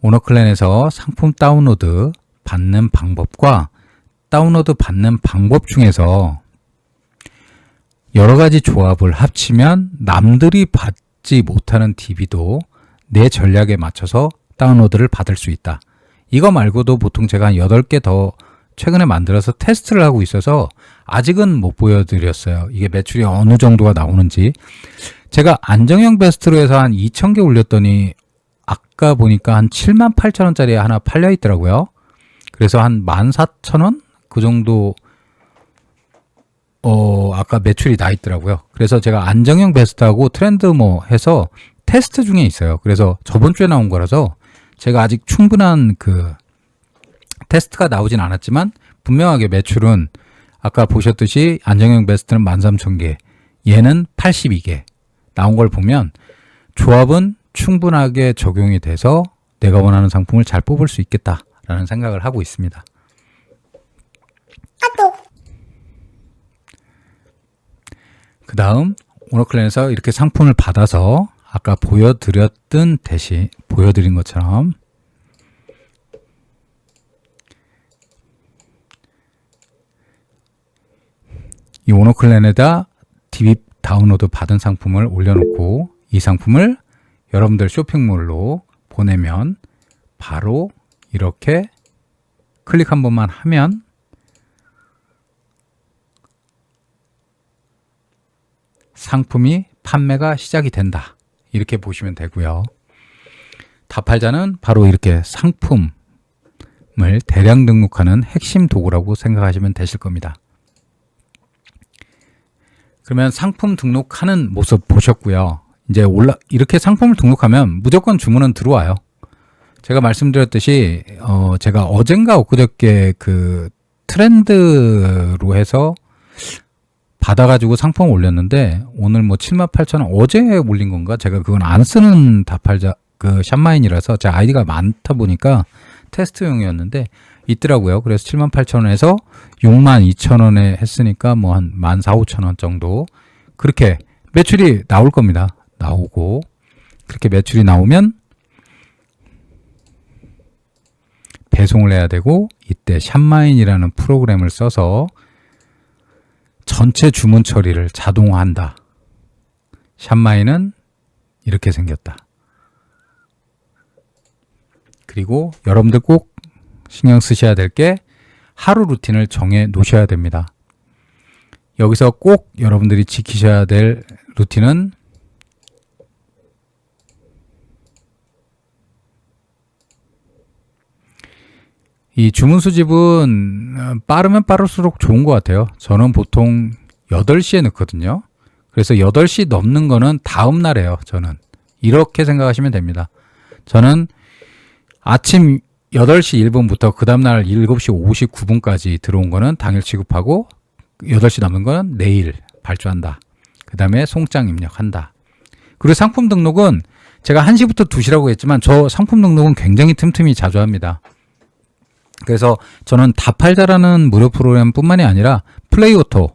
오너클랜에서 상품 다운로드 받는 방법과 다운로드 받는 방법 중에서 여러 가지 조합을 합치면 남들이 받지 못하는 DB도 내 전략에 맞춰서 다운로드를 받을 수 있다. 이거 말고도 보통 제가 한 8개 더 최근에 만들어서 테스트를 하고 있어서 아직은 못 보여드렸어요. 이게 매출이 어느 정도가 나오는지. 제가 안정형 베스트로 해서 한 2,000개 올렸더니 아까 보니까 한 78,000원짜리 하나 팔려 있더라고요. 그래서 한 14,000원? 그 정도 아까 매출이 나 있더라고요. 그래서 제가 안정형 베스트하고 트렌드 뭐 해서 테스트 중에 있어요. 그래서 저번 주에 나온 거라서 제가 아직 충분한 그 테스트가 나오진 않았지만 분명하게 매출은 아까 보셨듯이 안정형 베스트는 13,000개, 얘는 82개 나온 걸 보면 조합은 충분하게 적용이 돼서 내가 원하는 상품을 잘 뽑을 수 있겠다라는 생각을 하고 있습니다. 그 다음 오너클랜에서 이렇게 상품을 받아서 아까 보여드린 것처럼 이 오너클랜에다 DB 다운로드 받은 상품을 올려놓고 이 상품을 여러분들 쇼핑몰로 보내면 바로 이렇게 클릭 한 번만 하면 상품이 판매가 시작이 된다. 이렇게 보시면 되고요. 다팔자는 바로 이렇게 상품을 대량 등록하는 핵심 도구라고 생각하시면 되실 겁니다. 그러면 상품 등록하는 모습 보셨고요. 이제 이렇게 상품을 등록하면 무조건 주문은 들어와요. 제가 말씀드렸듯이 제가 어젠가 엊그저께 그 트렌드로 해서 받아가지고 상품을 올렸는데 오늘 뭐 78,000원 어제 올린 건가? 제가 그건 안 쓰는 다팔자 그 샵마인이라서 제 아이디가 많다 보니까 테스트용이었는데 있더라고요. 그래서 78,000원에서 62,000원에 했으니까 뭐 한 14,000-15,000원 정도 그렇게 매출이 나올 겁니다. 나오고 그렇게 매출이 나오면 배송을 해야 되고 이때 샵마인이라는 프로그램을 써서 전체 주문 처리를 자동화한다. 샵마인은 이렇게 생겼다. 그리고 여러분들 꼭 신경 쓰셔야 될 게 하루 루틴을 정해 놓으셔야 됩니다. 여기서 꼭 여러분들이 지키셔야 될 루틴은 이 주문 수집은 빠르면 빠를수록 좋은 것 같아요. 저는 보통 8시에 넣거든요. 그래서 8시 넘는 거는 다음 날이에요. 저는 이렇게 생각하시면 됩니다. 저는 아침 8시 1분부터 그 다음날 7시 59분까지 들어온 거는 당일 취급하고 8시 남은 거는 내일 발주한다. 그 다음에 송장 입력한다. 그리고 상품 등록은 제가 1시부터 2시라고 했지만 저 상품 등록은 굉장히 틈틈이 자주 합니다. 그래서 저는 다팔자라는 무료 프로그램 뿐만이 아니라 플레이오토,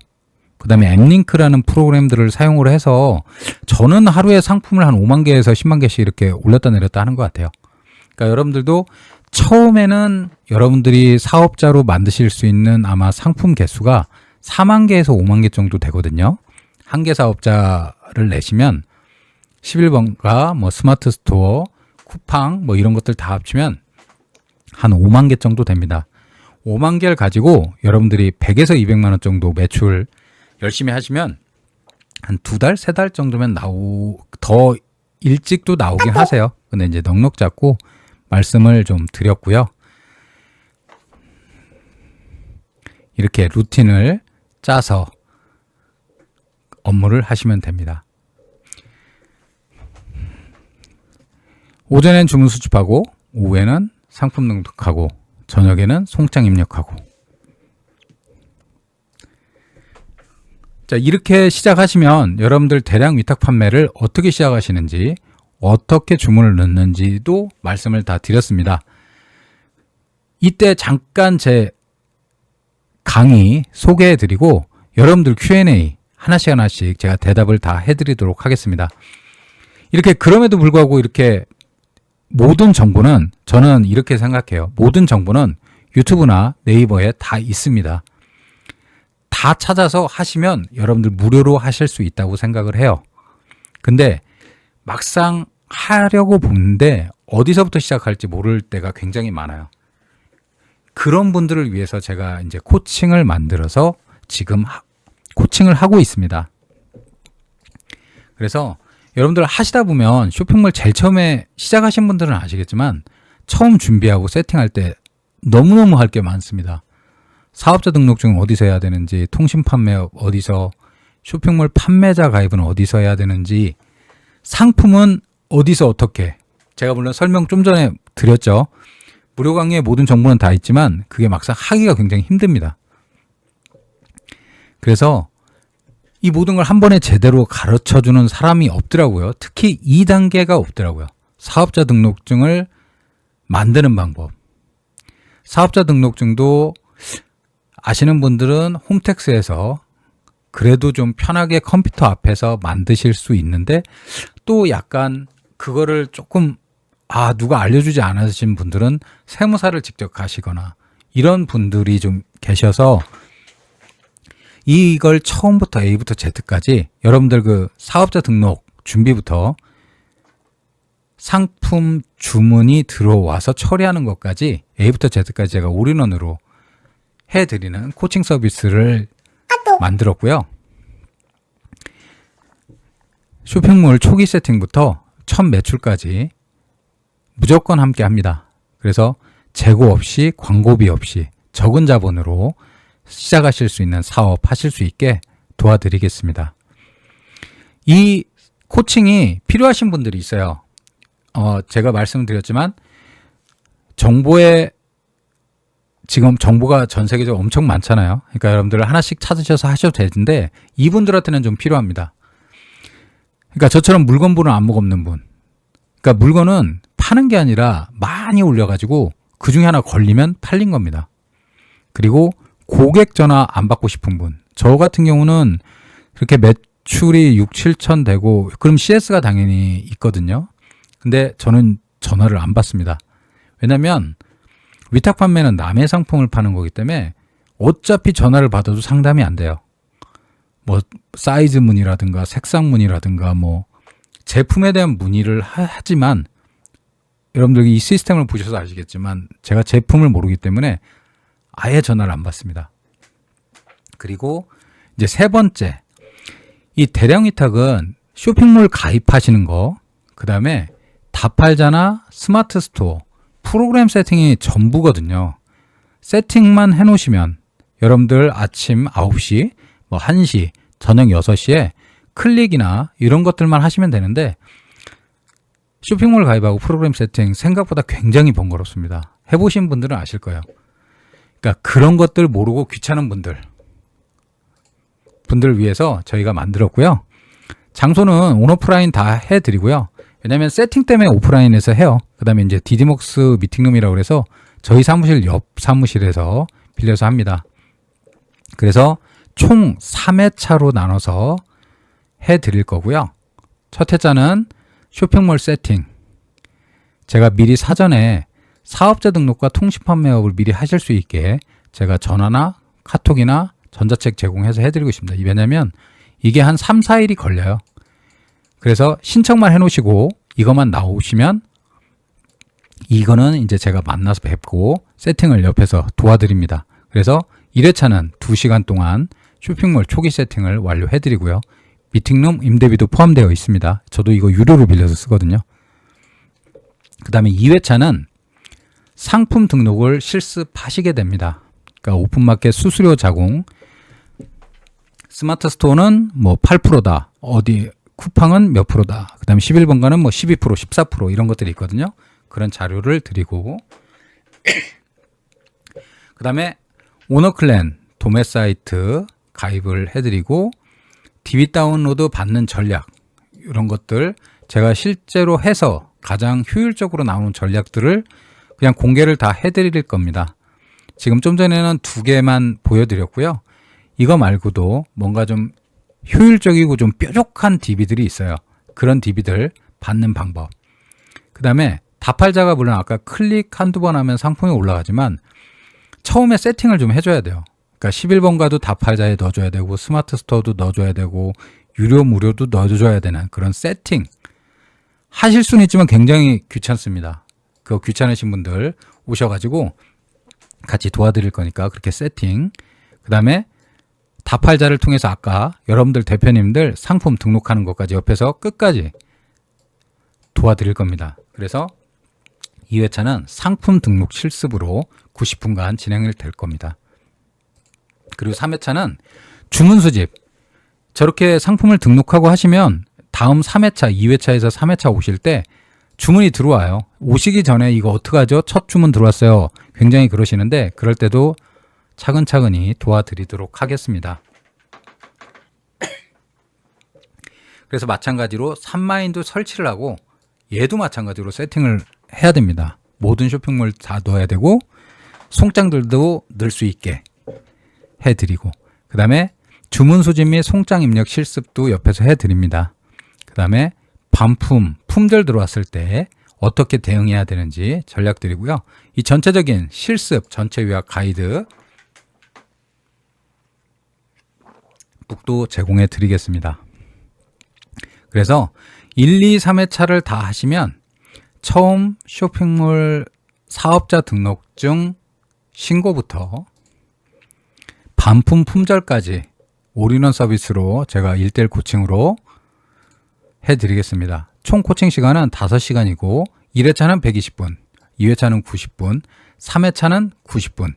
그 다음에 앱링크라는 프로그램들을 사용을 해서 저는 하루에 상품을 한 5만 개에서 10만 개씩 이렇게 올렸다 내렸다 하는 것 같아요. 그러니까 여러분들도 처음에는 여러분들이 사업자로 만드실 수 있는 아마 상품 개수가 4만 개에서 5만 개 정도 되거든요. 한 개 사업자를 내시면 11번가 뭐 스마트 스토어, 쿠팡 뭐 이런 것들 다 합치면 한 5만 개 정도 됩니다. 5만 개를 가지고 여러분들이 100에서 200만 원 정도 매출 열심히 하시면 한 2달, 3달 정도면 더 일찍도 나오긴 하세요. 근데 이제 넉넉 잡고 말씀을 좀 드렸고요. 이렇게 루틴을 짜서 업무를 하시면 됩니다. 오전엔 주문 수집하고 오후에는 상품 등록하고 저녁에는 송장 입력하고 자 이렇게 시작하시면 여러분들 대량 위탁 판매를 어떻게 시작하시는지 어떻게 주문을 넣는지도 말씀을 다 드렸습니다. 이때 잠깐 제 강의 소개해드리고 여러분들 Q&A 하나씩 제가 대답을 다 해드리도록 하겠습니다. 이렇게 그럼에도 불구하고 이렇게 모든 정보는 저는 이렇게 생각해요. 모든 정보는 유튜브나 네이버에 다 있습니다. 다 찾아서 하시면 여러분들 무료로 하실 수 있다고 생각을 해요. 근데 막상 하려고 보는데 어디서부터 시작할지 모를 때가 굉장히 많아요. 그런 분들을 위해서 제가 이제 코칭을 만들어서 지금 코칭을 하고 있습니다. 그래서 여러분들 하시다 보면 쇼핑몰 제일 처음에 시작하신 분들은 아시겠지만 처음 준비하고 세팅할 때 너무너무 할 게 많습니다. 사업자 등록증은 어디서 해야 되는지, 통신 판매업 어디서, 쇼핑몰 판매자 가입은 어디서 해야 되는지, 상품은 어디서 어떻게. 제가 물론 설명 좀 전에 드렸죠. 무료 강의에 모든 정보는 다 있지만 그게 막상 하기가 굉장히 힘듭니다. 그래서 이 모든 걸 한 번에 제대로 가르쳐주는 사람이 없더라고요. 특히 2단계가 없더라고요. 사업자 등록증을 만드는 방법. 사업자 등록증도 아시는 분들은 홈택스에서 그래도 좀 편하게 컴퓨터 앞에서 만드실 수 있는데 또 약간 그거를 조금 누가 알려주지 않으신 분들은 세무사를 직접 가시거나 이런 분들이 좀 계셔서 이걸 처음부터 A부터 Z까지 여러분들 그 사업자 등록 준비부터 상품 주문이 들어와서 처리하는 것까지 A부터 Z까지 제가 올인원으로 해드리는 코칭 서비스를 만들었고요. 쇼핑몰 초기 세팅부터 첫 매출까지 무조건 함께 합니다. 그래서 재고 없이 광고비 없이 적은 자본으로 시작하실 수 있는 사업 하실 수 있게 도와드리겠습니다. 이 코칭이 필요하신 분들이 있어요. 제가 말씀드렸지만 지금 정보가 전 세계적으로 엄청 많잖아요. 그러니까 여러분들 하나씩 찾으셔서 하셔도 되는데 이분들한테는 좀 필요합니다. 그러니까 저처럼 물건 보는 안목 없는 분. 그러니까 물건은 파는 게 아니라 많이 올려가지고 그 중에 하나 걸리면 팔린 겁니다. 그리고 고객 전화 안 받고 싶은 분. 저 같은 경우는 그렇게 매출이 6, 7천 되고 그럼 CS가 당연히 있거든요. 근데 저는 전화를 안 받습니다. 왜냐면 위탁 판매는 남의 상품을 파는 거기 때문에 어차피 전화를 받아도 상담이 안 돼요. 뭐 사이즈 문의라든가 색상 문의라든가 뭐 제품에 대한 문의를 하지만 여러분들 이 시스템을 보셔서 아시겠지만 제가 제품을 모르기 때문에 아예 전화를 안 받습니다. 그리고 이제 세 번째, 이 대량 위탁은 쇼핑몰 가입하시는 거, 그 다음에 다 팔잖아, 스마트 스토어, 프로그램 세팅이 전부거든요. 세팅만 해놓으시면 여러분들 아침 9시, 뭐 1시, 저녁 6시에 클릭이나 이런 것들만 하시면 되는데 쇼핑몰 가입하고 프로그램 세팅 생각보다 굉장히 번거롭습니다. 해보신 분들은 아실 거예요. 그러니까 그런 것들 모르고 귀찮은 분들을 위해서 저희가 만들었고요. 장소는 온오프라인 다 해드리고요. 왜냐하면 세팅 때문에 오프라인에서 해요. 그 다음에 이제 디디먹스 미팅룸이라고 해서 저희 사무실 옆 사무실에서 빌려서 합니다. 그래서 총 3회차로 나눠서 해드릴 거고요. 첫 회차는 쇼핑몰 세팅. 제가 미리 사전에 사업자 등록과 통신 판매업을 미리 하실 수 있게 제가 전화나 카톡이나 전자책 제공해서 해드리고 있습니다. 왜냐면 이게 한 3, 4일이 걸려요. 그래서 신청만 해놓으시고 이것만 나오시면 이거는 이제 제가 만나서 뵙고 세팅을 옆에서 도와드립니다. 그래서 1회차는 2시간 동안 쇼핑몰 초기 세팅을 완료해드리고요. 미팅룸 임대비도 포함되어 있습니다. 저도 이거 유료로 빌려서 쓰거든요. 그 다음에 2회차는 상품 등록을 실습하시게 됩니다. 그러니까 오픈마켓 수수료 자공, 스마트 스토어는 뭐 8%다, 어디 쿠팡은 몇 프로다, 그 다음에 11번가는 뭐 12%, 14% 이런 것들이 있거든요. 그런 자료를 드리고 그 다음에 오너클랜 도매 사이트 가입을 해드리고 DB 다운로드 받는 전략 이런 것들 제가 실제로 해서 가장 효율적으로 나오는 전략들을 그냥 공개를 다 해드릴 겁니다. 지금 좀 전에는 2개만 보여드렸고요. 이거 말고도 뭔가 좀 효율적이고 좀 뾰족한 DB들이 있어요. 그런 DB들 받는 방법. 그 다음에 다팔자가 물론 아까 클릭 한두 번 하면 상품이 올라가지만 처음에 세팅을 좀 해줘야 돼요. 그러니까 11번가도 다팔자에 넣어줘야 되고 스마트 스토어도 넣어줘야 되고 유료 무료도 넣어줘야 되는 그런 세팅 하실 수는 있지만 굉장히 귀찮습니다. 그거 귀찮으신 분들 오셔가지고 같이 도와드릴 거니까 그렇게 세팅. 그 다음에 다팔자를 통해서 아까 여러분들 대표님들 상품 등록하는 것까지 옆에서 끝까지 도와드릴 겁니다. 그래서 2회차는 상품 등록 실습으로 90분간 진행이 될 겁니다. 그리고 3회차는 주문 수집. 저렇게 상품을 등록하고 하시면 다음 3회차, 2회차에서 3회차 오실 때 주문이 들어와요. 오시기 전에 이거 어떡하죠? 첫 주문 들어왔어요. 굉장히 그러시는데 그럴 때도 차근차근히 도와드리도록 하겠습니다. 그래서 마찬가지로 산마인도 설치를 하고 얘도 마찬가지로 세팅을 해야 됩니다. 모든 쇼핑몰 다 넣어야 되고 송장들도 넣을 수 있게 해드리고 그 다음에 주문 수집 및 송장 입력 실습도 옆에서 해드립니다. 그 다음에 반품, 품절 들어왔을 때 어떻게 대응해야 되는지 전략 드리고요. 이 전체적인 실습, 전체 요약 가이드 북도 제공해 드리겠습니다. 그래서 1, 2, 3회차를 다 하시면 처음 쇼핑몰 사업자 등록증 신고부터 반품 품절까지 올인원 서비스로 제가 1:1 코칭으로 해드리겠습니다. 총 코칭 시간은 5시간이고 1회차는 120분, 2회차는 90분, 3회차는 90분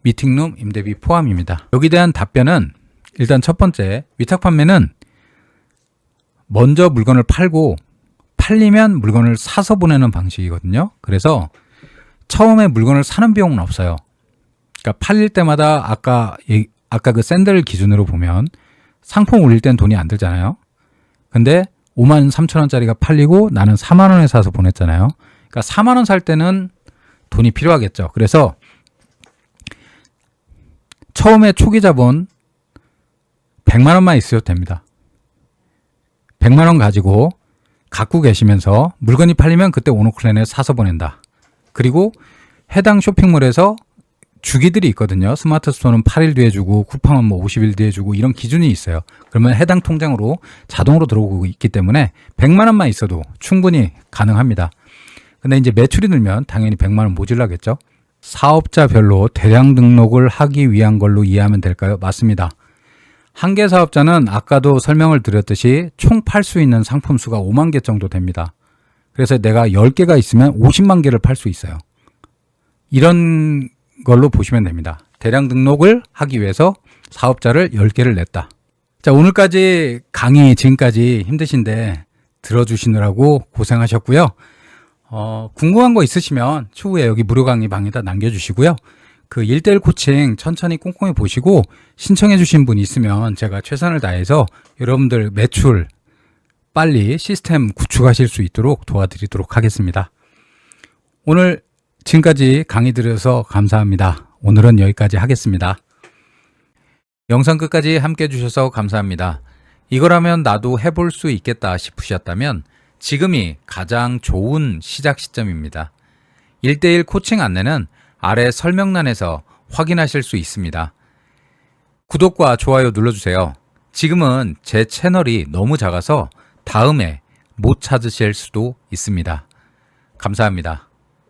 미팅룸 임대비 포함입니다. 여기에 대한 답변은 일단 첫 번째, 위탁 판매는 먼저 물건을 팔고 팔리면 물건을 사서 보내는 방식이거든요. 그래서 처음에 물건을 사는 비용은 없어요. 그러니까 팔릴 때마다 아까 그 샌들 기준으로 보면 상품 올릴 땐 돈이 안 들잖아요. 근데 53,000원짜리가 팔리고 나는 4만원에 사서 보냈잖아요. 그러니까 4만원 살 때는 돈이 필요하겠죠. 그래서 처음에 초기 자본 100만원만 있어도 됩니다. 100만원 가지고 갖고 계시면서 물건이 팔리면 그때 오노클랜에 사서 보낸다. 그리고 해당 쇼핑몰에서 주기들이 있거든요. 스마트 스토어는 8일 뒤에 주고 쿠팡은 뭐 50일 뒤에 주고 이런 기준이 있어요. 그러면 해당 통장으로 자동으로 들어오고 있기 때문에 100만 원만 있어도 충분히 가능합니다. 근데 이제 매출이 늘면 당연히 100만 원 모자라겠죠. 사업자별로 대량 등록을 하기 위한 걸로 이해하면 될까요? 맞습니다. 한 개 사업자는 아까도 설명을 드렸듯이 총 팔 수 있는 상품 수가 5만 개 정도 됩니다. 그래서 내가 10개가 있으면 50만 개를 팔 수 있어요. 이런 걸로 보시면 됩니다. 대량 등록을 하기 위해서 사업자를 10개를 냈다. 자, 오늘까지 강의 지금까지 힘드신데 들어주시느라고 고생하셨고요. 궁금한 거 있으시면 추후에 여기 무료 강의 방에다 남겨주시고요. 그 1:1 코칭 천천히 꼼꼼히 보시고 신청해 주신 분 있으면 제가 최선을 다해서 여러분들 매출 빨리 시스템 구축하실 수 있도록 도와드리도록 하겠습니다. 오늘 지금까지 강의 들으셔서 감사합니다. 오늘은 여기까지 하겠습니다. 영상 끝까지 함께 해주셔서 감사합니다. 이거라면 나도 해볼 수 있겠다 싶으셨다면 지금이 가장 좋은 시작 시점입니다. 1:1 코칭 안내는 아래 설명란에서 확인하실 수 있습니다. 구독과 좋아요 눌러주세요. 지금은 제 채널이 너무 작아서 다음에 못 찾으실 수도 있습니다. 감사합니다.